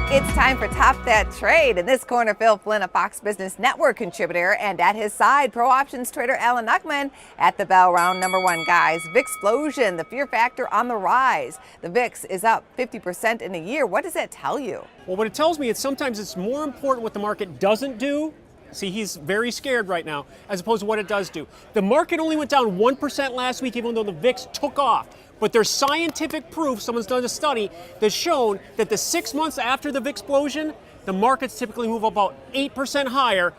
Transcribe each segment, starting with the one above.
It's time for Top That Trade. In this corner, Phil Flynn, a Fox Business Network contributor, and at his side, pro options trader Alan Uckman. At the bell, round number one, guys. VIX explosion, the fear factor on the rise. The VIX is up 50% in a year. What does that tell you? Well, what it tells me is sometimes it's more important what the market doesn't do. See, he's very scared right now, as opposed to what it does do. The market only went down 1% last week, even though the VIX took off. But there's scientific proof, someone's done a study, that's shown that the 6 months after the VIX explosion, the markets typically move about 8% higher.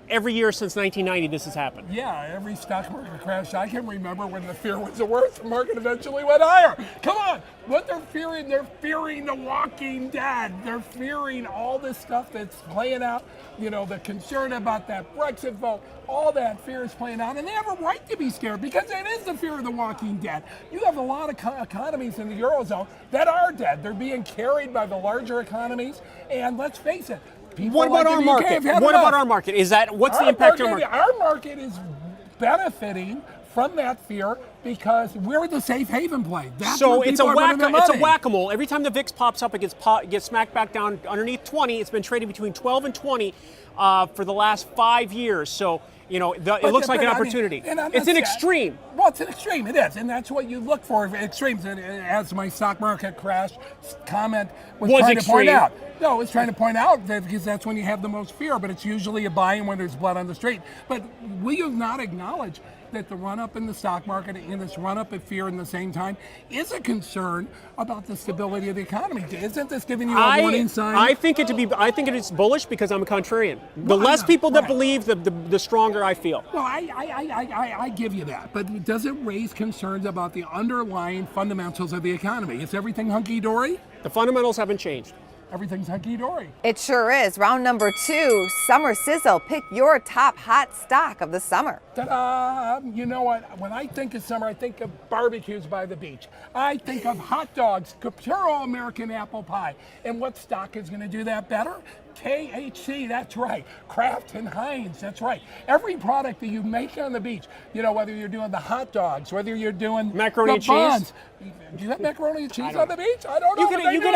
Every year since 1990, this has happened. Yeah, every stock market crash I can remember when the fear was the worst, the market eventually went higher. Come on, what they're fearing the Walking Dead. They're fearing all this stuff that's playing out, you know, the concern about that Brexit vote, all that fear is playing out, and they have a right to be scared because it is the fear of the Walking Dead. You have a lot of economies in the Eurozone that are dead. They're being carried by the larger economies, and let's face it, what about our market? What about our market? What's the impact on our market? Our market is benefiting from that fear because we're the safe haven play. That's so it's a whack-a-mole. Every time the VIX pops up, it gets smacked back down underneath 20. It's been trading between 12 and 20 for the last 5 years. So, you know, it looks like an opportunity. It's an extreme. Well, it's an extreme. It is, and that's what you look for. Extremes. As my stock market crash comment was trying to point out. No, it's trying to point out that because that's when you have the most fear, but it's usually a buying when there's blood on the street. But will you not acknowledge that the run-up in the stock market and this run-up in fear in the same time is a concern about the stability of the economy? Isn't this giving you a warning sign? I think it is bullish because I'm a contrarian. The less people that believe, the stronger I feel. Well, I give you that. But does it raise concerns about the underlying fundamentals of the economy? Is everything hunky-dory? The fundamentals haven't changed. Everything's hunky-dory. It sure is. Round number two, Summer Sizzle. Pick your top hot stock of the summer. Ta-da! You know what? When I think of summer, I think of barbecues by the beach. I think of hot dogs, pure American apple pie. And what stock is going to do that better? KHC, that's right. Kraft and Heinz, that's right. Every product that you make on the beach, you know, whether you're doing the hot dogs, whether you're doing macaroni and buns. cheese. Do you have macaroni and cheese on the beach? I don't know. You could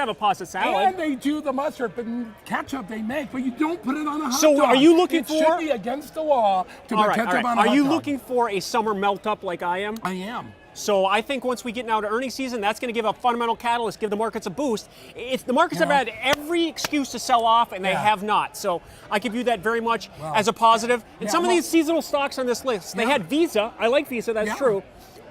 have a pasta salad. And they do the mustard, but ketchup they make, but you don't put it on a hot dog. So are you looking for? It should be against the law to put ketchup on a hot dog. Are you looking for a summer melt up like I am? I am. So I think once we get now to earnings season, that's going to give a fundamental catalyst, give the markets a boost. The markets have had every excuse to sell off, and they have not. So I could view that very much as a positive. And some of these seasonal stocks on this list, they had Visa. I like Visa, that's true.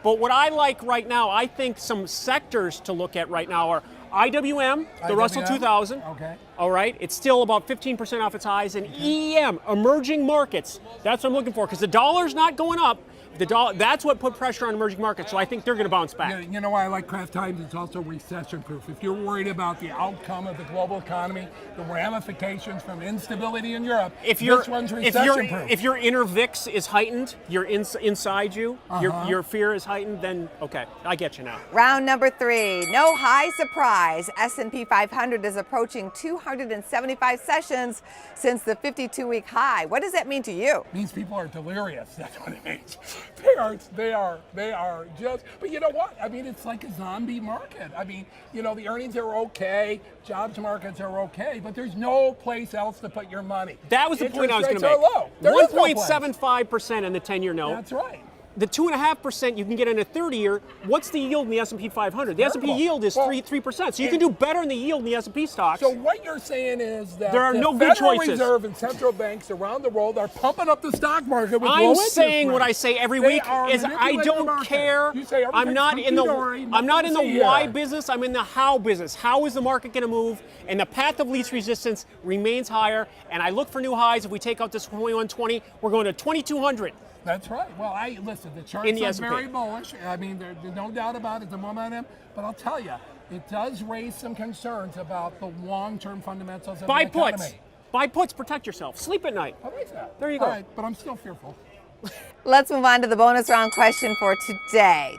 But what I like right now, I think some sectors to look at right now are IWM, the Russell 2000. Okay. All right. It's still about 15% off its highs. And EM, emerging markets. That's what I'm looking for because the dollar's not going up. That's what put pressure on emerging markets, so I think they're going to bounce back. You know why I like Kraft Heinz? It's also recession-proof. If you're worried about the outcome of the global economy, the ramifications from instability in Europe, this one's recession-proof. If your inner VIX is heightened, inside you, your fear is heightened, then okay, I get you now. Round number three, no high surprise. S&P 500 is approaching 275 sessions since the 52-week high. What does that mean to you? It means people are delirious. That's what it means. They are just, but you know what? I mean, it's like a zombie market. I mean, you know, the earnings are okay, jobs markets are okay, but there's no place else to put your money. That was the point I was going to make. 1.75% in the 10-year note. That's right. The 2.5% you can get in a 30-year. What's the yield in the S&P 500? The S&P yield is 3%. So you can do better in the yield in the S&P stocks. So what you're saying is that there are no good choices. The Federal Reserve and central banks around the world are pumping up the stock market with low I'm interest saying rates. what I say every week is I don't care. I'm not in the why business. I'm in the how business. How is the market going to move? And the path of least resistance remains higher. And I look for new highs. If we take out this 2120, we're going to 2200. That's right. Well, listen, the charts are very bullish. I mean, there's no doubt about it, the momentum. But I'll tell you, it does raise some concerns about the long-term fundamentals of the economy. Buy puts, protect yourself. Sleep at night. I like that. There you go. All right, but I'm still fearful. Let's move on to the bonus round question for today.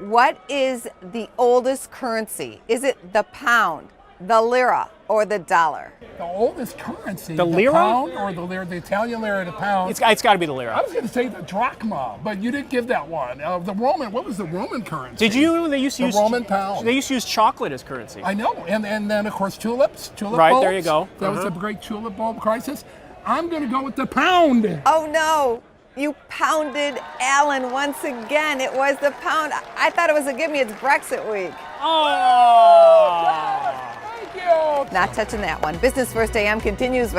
What is the oldest currency? Is it the pound, The lira or the dollar? The oldest currency. The lira? Pound or the lira, the Italian lira, the pound. It's got to be the I lira. was going to say the drachma, but you didn't give that one. The Roman, what was the Roman currency? Did you know they used to The use Roman pound. They used to use chocolate as currency. I know, and then of course tulips, tulip Right, bulbs. there you go. That was the great tulip bulb crisis. I'm going to go with the pound. Oh no, you pounded Alan once again. It was the pound. I thought it was a gimme. It's Brexit week. Oh! Thank you. Not touching that one. Business First AM continues.